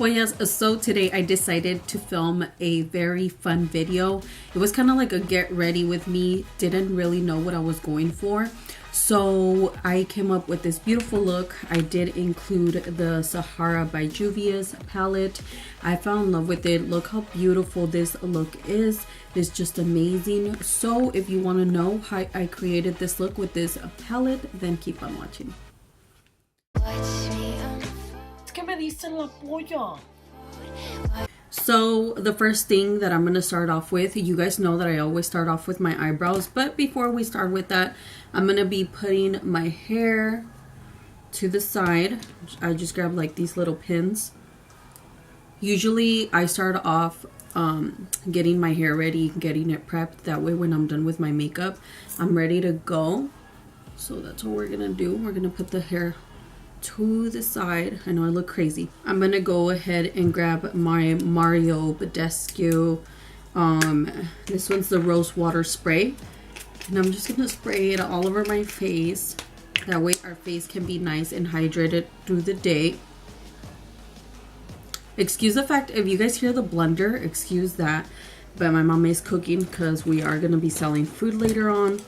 Pollas. So today I decided to film a very fun video. It was kind of like a get ready with me. Didn't really know what I was going for. So I came up with this beautiful look. I did include the Sahara by JUVIAS palette. I fell in love with it. Look how beautiful this look is. It's just amazing. So if you want to know how I created this look with this palette, then keep on watching. So the first thing that I'm going to start off with, you guys know that I always start off with my eyebrows, but before we start with that, I'm going to be putting my hair to the side. I just grab like these little pins. Usually I start off getting my hair ready, getting it prepped. That way when I'm done with my makeup, I'm ready to go. So that's what we're going to do. We're going to put the hair to the side. I know I look crazy. I'm gonna go ahead and grab my Mario Badescu. This one's the rose water spray, and I'm just gonna spray it all over my face. That way our face can be nice and hydrated through the day. Excuse the fact if you guys hear the blender, excuse that, but my mom is cooking because we are gonna be selling food later on.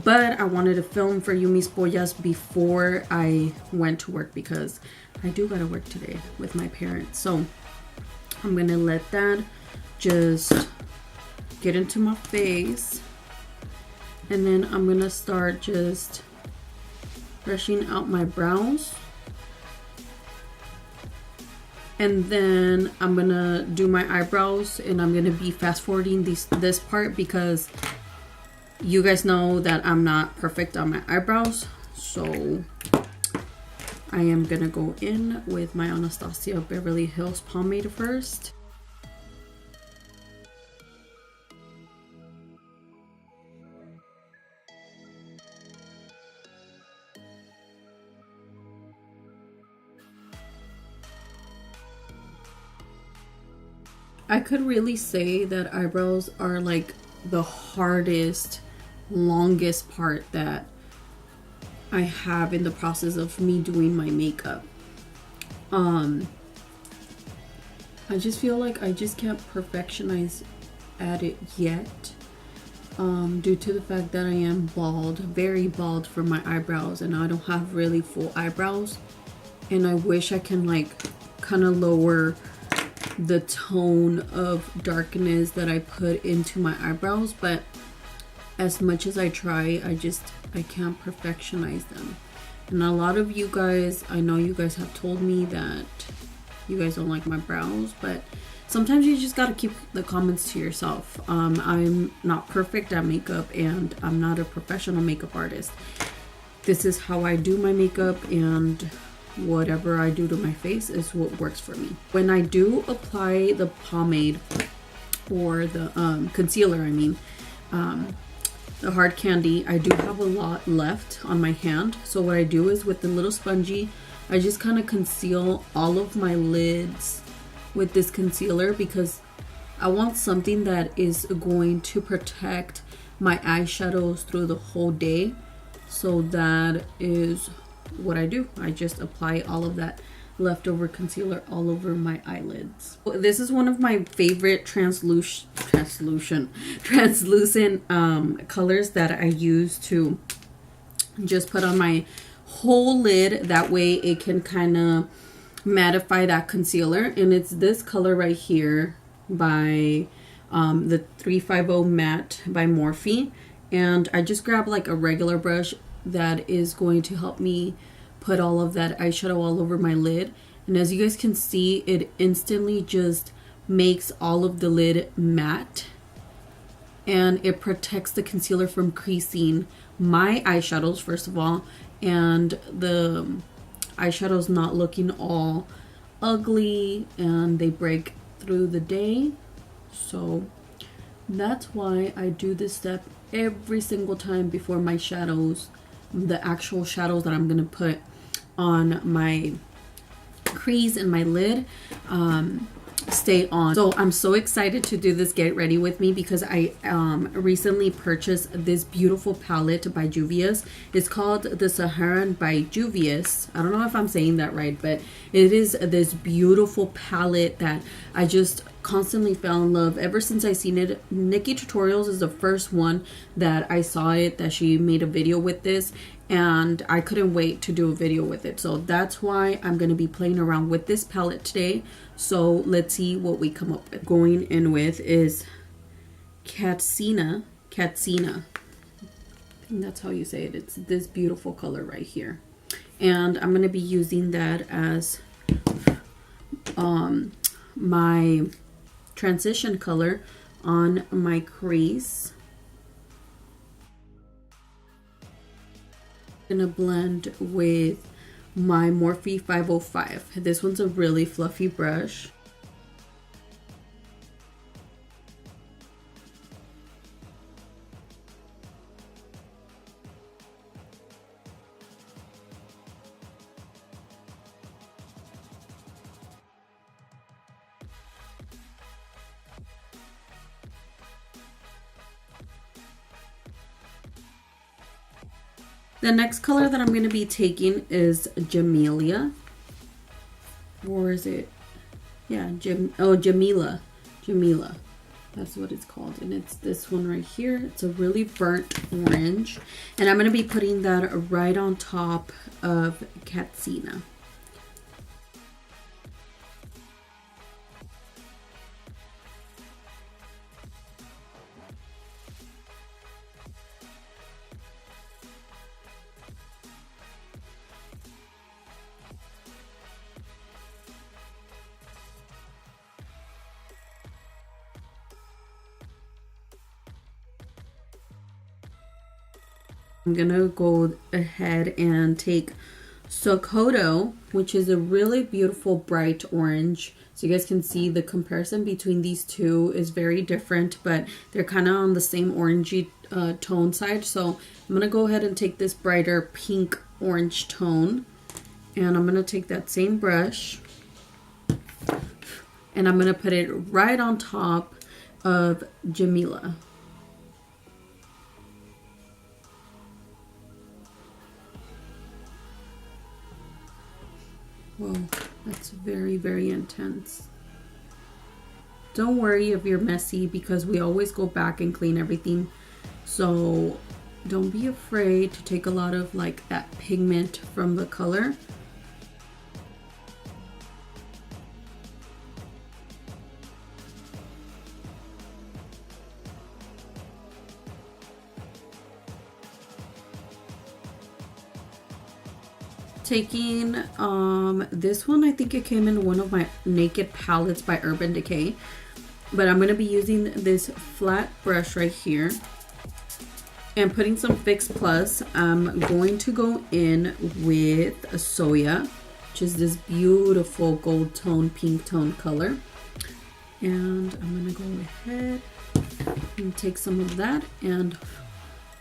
But I wanted to film for you, mis pollas, before I went to work because I do gotta work today with my parents. So I'm gonna let that just get into my face. And then I'm gonna start just brushing out my brows. And then I'm gonna do my eyebrows, and I'm gonna be fast forwarding this part because you guys know that I'm not perfect on my eyebrows, so I am gonna go in with my Anastasia Beverly Hills pomade first. I could really say that eyebrows are like the hardest, longest part that I have in the process of me doing my makeup. I just feel like I just can't perfectionize at it yet, due to the fact that I am bald, very bald for my eyebrows, and I don't have really full eyebrows, and I wish I can like kind of lower the tone of darkness that I put into my eyebrows, but as much as I try, I can't perfectionize them. And a lot of you guys, I know you guys have told me that you guys don't like my brows, but sometimes you just gotta keep the comments to yourself. I'm not perfect at makeup, and I'm not a professional makeup artist. This is how I do my makeup, and whatever I do to my face is what works for me. When I do apply the pomade or the concealer, I mean, the hard candy, I do have a lot left on my hand. So what I do is with the little spongy, I just kind of conceal all of my lids with this concealer because I want something that is going to protect my eyeshadows through the whole day. So that is what I do. I just apply all of that leftover concealer all over my eyelids. This is one of my favorite translucent colors that I use to just put on my whole lid. That way it can kind of mattify that concealer, and it's this color right here by the 350 Matte by Morphe. And I just grab like a regular brush that is going to help me put all of that eyeshadow all over my lid, and as you guys can see, it instantly just makes all of the lid matte, and it protects the concealer from creasing my eyeshadows first of all, and the eyeshadows not looking all ugly and they break through the day. So that's why I do this step every single time before my shadows, the actual shadows that I'm gonna put on my crease and my lid. stay on. So I'm so excited to do this get ready with me because I recently purchased this beautiful palette by JUVIAS. It's called the SAHARAN by JUVIAS. I don't know if I'm saying that right, but it is this beautiful palette that I just constantly fell in love ever since I seen it. Nikki Tutorials is the first one that I saw it, that she made a video with this, and I couldn't wait to do a video with it. So that's why I'm going to be playing around with this palette today. So let's see what we come up with. Going in with is Katsina. I think that's how you say it. It's this beautiful color right here. And I'm going to be using that as my transition color on my crease. I'm gonna blend with my Morphe 505. This one's a really fluffy brush. The next color that I'm going to be taking is Jamelia. Or is it? Yeah, Jamila. Jamila. That's what it's called. And it's this one right here. It's a really burnt orange. And I'm going to be putting that right on top of Katsina. I'm gonna go ahead and take Sokoto, which is a really beautiful bright orange. So you guys can see the comparison between these two is very different, but they're kind of on the same orangey tone side. So I'm gonna go ahead and take this brighter pink orange tone, and I'm gonna take that same brush and I'm gonna put it right on top of Jamila. Whoa, that's very, very intense. Don't worry if you're messy, because we always go back and clean everything. So don't be afraid to take a lot of like that pigment from the color. Taking this one, I think it came in one of my naked palettes by Urban Decay, but I'm going to be using this flat brush right here and putting some Fix Plus. I'm going to go in with a Soya, which is this beautiful gold tone, pink tone color, and I'm going to go ahead and take some of that and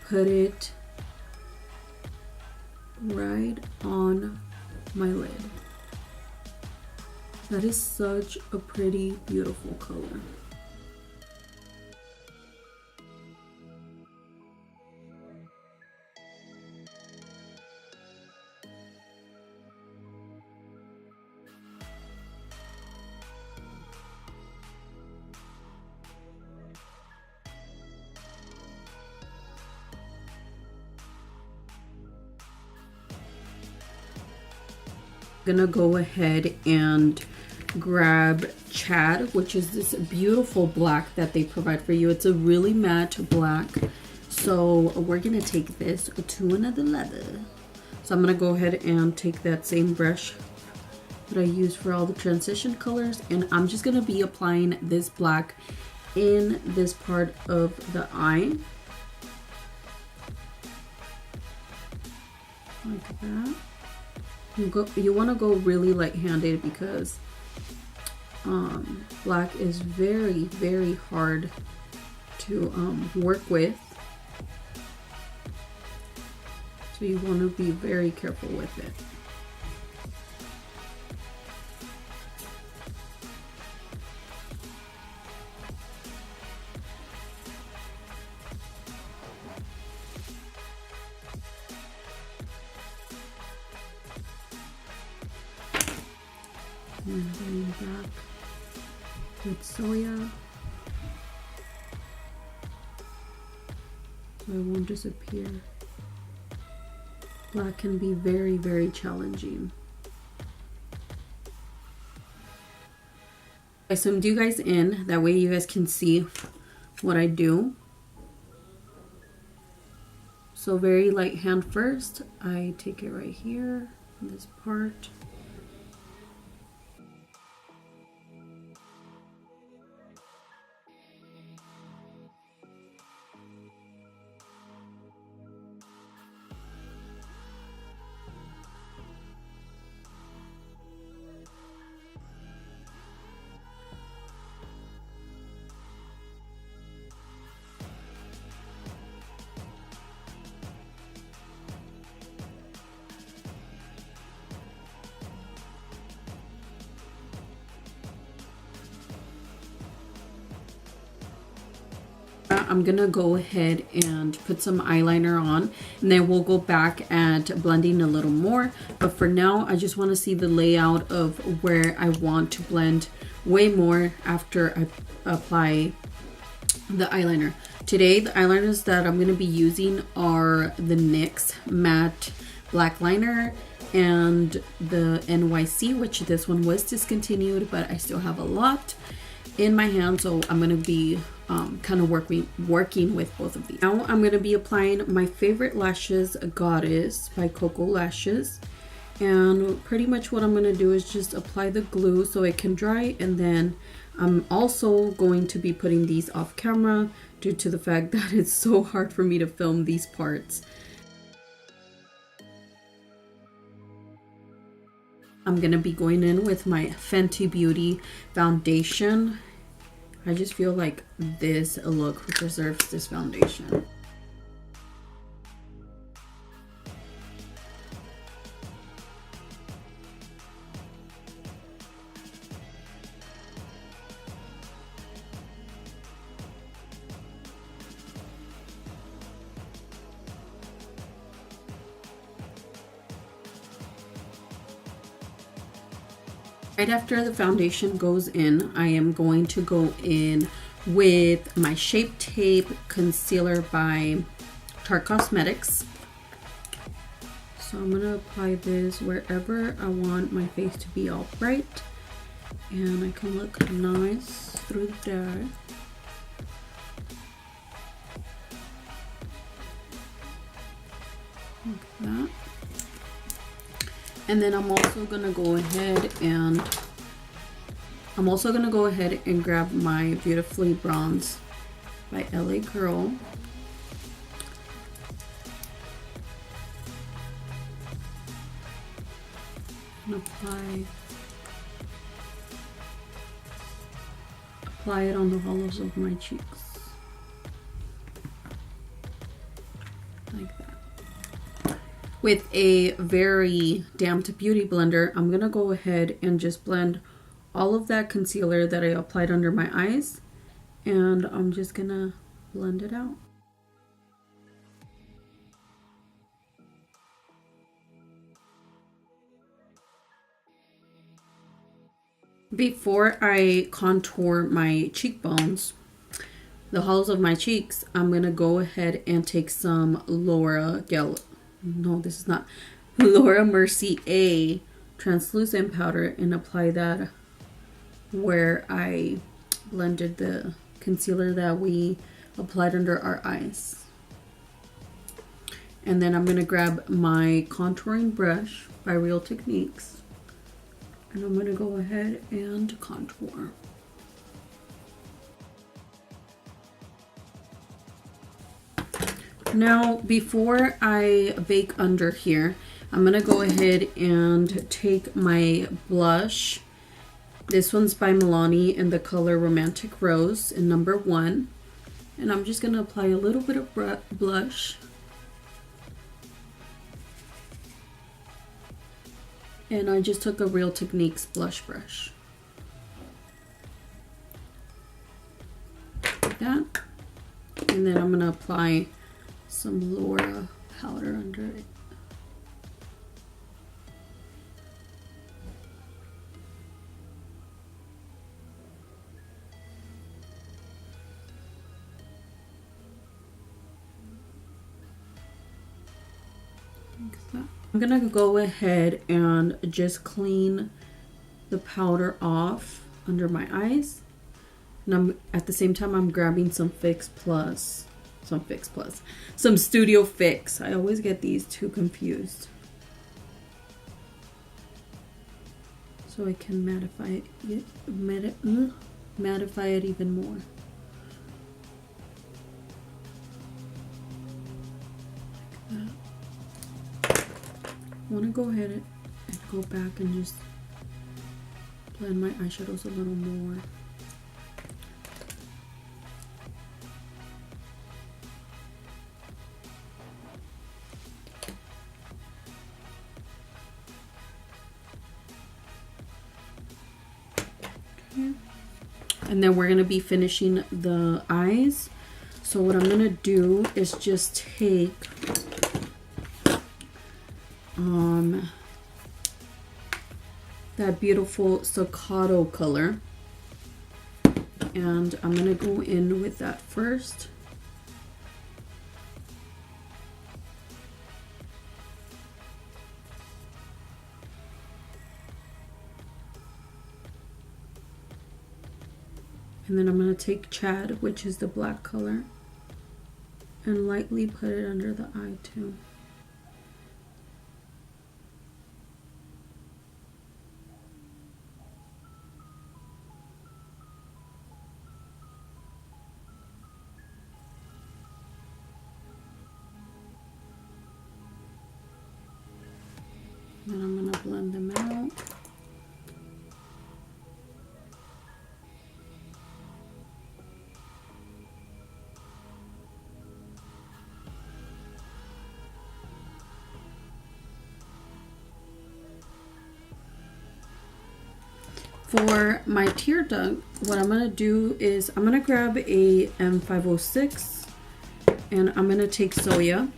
put it right on my lid. That is such a pretty, beautiful color. Gonna go ahead and grab Chad, which is this beautiful black that they provide for you. It's a really matte black, so we're gonna take this to another level. So I'm gonna go ahead and take that same brush that I use for all the transition colors, and I'm just gonna be applying this black in this part of the eye, like that. You want to go really light-handed because black is very, very hard to work with. So you want to be very careful with it. And going back with soya. So it won't disappear. Black can be very, very challenging. I zoomed you guys in, that way you guys can see what I do. So very light hand first. I take it right here, this part. I'm gonna go ahead and put some eyeliner on, and then we'll go back at blending a little more. But for now, I just want to see the layout of where I want to blend way more after I apply the eyeliner. Today, the eyeliners that I'm gonna be using are the NYX matte black liner and the NYC, which this one was discontinued, but I still have a lot in my hand, so I'm gonna be kind of working with both of these. Now I'm gonna be applying my favorite lashes, Goddess by Coco Lashes, and pretty much what I'm gonna do is just apply the glue so it can dry, and then I'm also going to be putting these off camera due to the fact that it's so hard for me to film these parts. I'm gonna be going in with my Fenty Beauty foundation. I just feel like this look preserves this foundation. Right after the foundation goes in, I am going to go in with my Shape Tape Concealer by Tarte Cosmetics. So I'm going to apply this wherever I want my face to be all bright, and I can look nice through there. Like that. And then I'm also gonna go ahead and grab my Beautifully Bronze by LA Girl. And apply it on the hollows of my cheeks. Like that. With a very damped beauty blender, I'm gonna go ahead and just blend all of that concealer that I applied under my eyes, and I'm just gonna blend it out. Before I contour my cheekbones, the hollows of my cheeks, I'm gonna go ahead and take some Laura Mercier translucent powder and apply that where I blended the concealer that we applied under our eyes. And then I'm going to grab my contouring brush by Real Techniques, and I'm going to go ahead and contour. Now, before I bake under here, I'm gonna go ahead and take my blush. This one's by Milani in the color Romantic Rose in number 1. And I'm just gonna apply a little bit of blush. And I just took a Real Techniques blush brush. Like that. And then I'm gonna apply some Laura powder under it. Like that. I'm gonna go ahead and just clean the powder off under my eyes. And at the same time, I'm grabbing some some Studio Fix. I always get these two confused. So I can mattify it even more. Like that. I want to go ahead and go back and just blend my eyeshadows a little more. And then we're going to be finishing the eyes. So what I'm going to do is just take that beautiful staccato color, and I'm going to go in with that first. And then I'm going to take Chad, which is the black color, and lightly put it under the eye too. And then I'm going to blend them out. For my tear duct, what I'm going to do is I'm going to grab a M506 and I'm going to take Soya,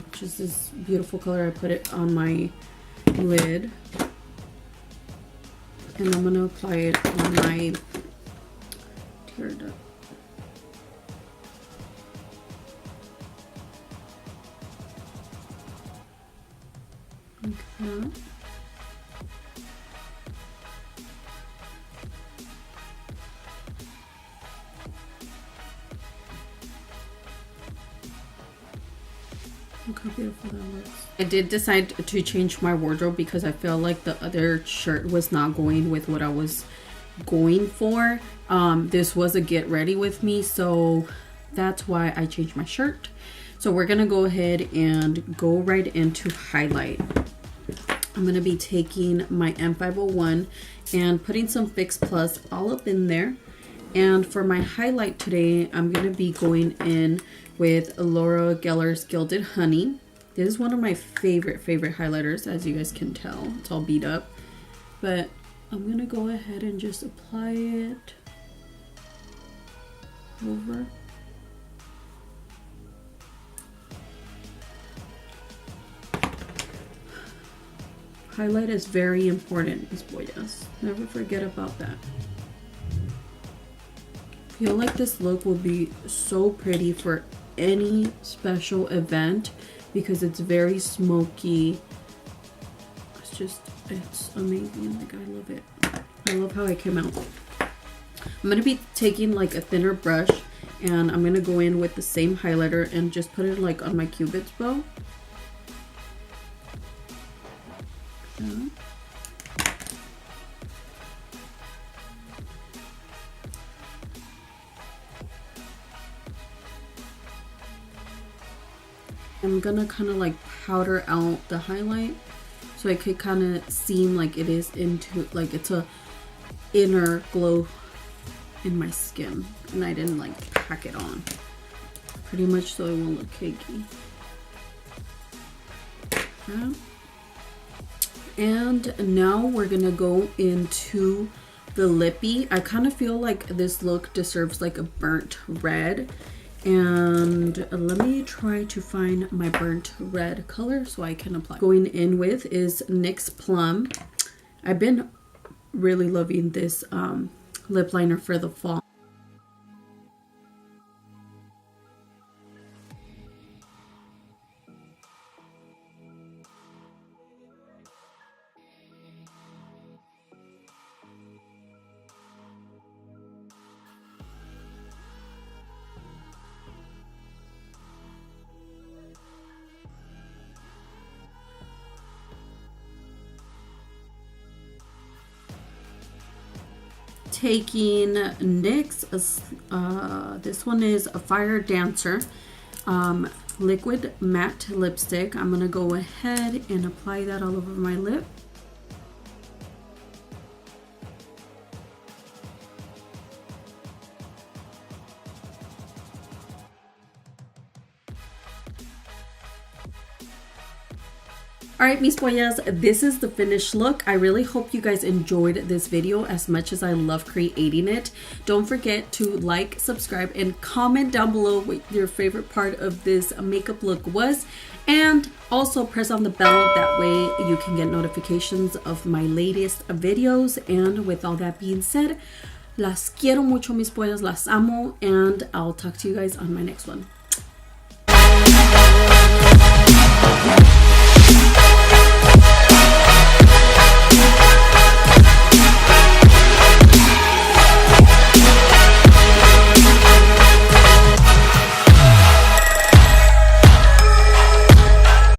which is this beautiful color. I put it on my lid and I'm going to apply it on my tear duct. Like that. Look how beautiful that looks. I did decide to change my wardrobe because I feel like the other shirt was not going with what I was going for. This was a get ready with me, so that's why I changed my shirt. So we're gonna go ahead and go right into highlight. I'm gonna be taking my M501 and putting some Fix Plus all up in there. And for my highlight today, I'm gonna be going in with Laura Geller's Gilded Honey. This is one of my favorite highlighters, as you guys can tell. It's all beat up. But I'm gonna go ahead and just apply it over. Highlight is very important, Miss Boyas. Never forget about that. I feel like this look will be so pretty for any special event because it's very smoky. It's amazing. Like, I love it. I love how it came out. I'm gonna be taking like a thinner brush and I'm gonna go in with the same highlighter and just put it like on my cupid's bow. Okay. I'm gonna kind of like powder out the highlight so it could kind of seem like it is into, like it's a inner glow in my skin, and I didn't like pack it on pretty much so it won't look cakey. Okay. And now we're gonna go into the lippy. I kind of feel like this look deserves like a burnt red. And let me try to find my burnt red color so I can apply. Going in with is NYX Plum. I've been really loving this lip liner for the fall. taking NYX, this one is a Fire Dancer liquid matte lipstick. I'm gonna go ahead and apply that all over my lip. Alright, mis pollas, this is the finished look. I really hope you guys enjoyed this video as much as I love creating it. Don't forget to like, subscribe, and comment down below what your favorite part of this makeup look was. And also press on the bell, that way you can get notifications of my latest videos. And with all that being said, las quiero mucho mis pollas, las amo, and I'll talk to you guys on my next one.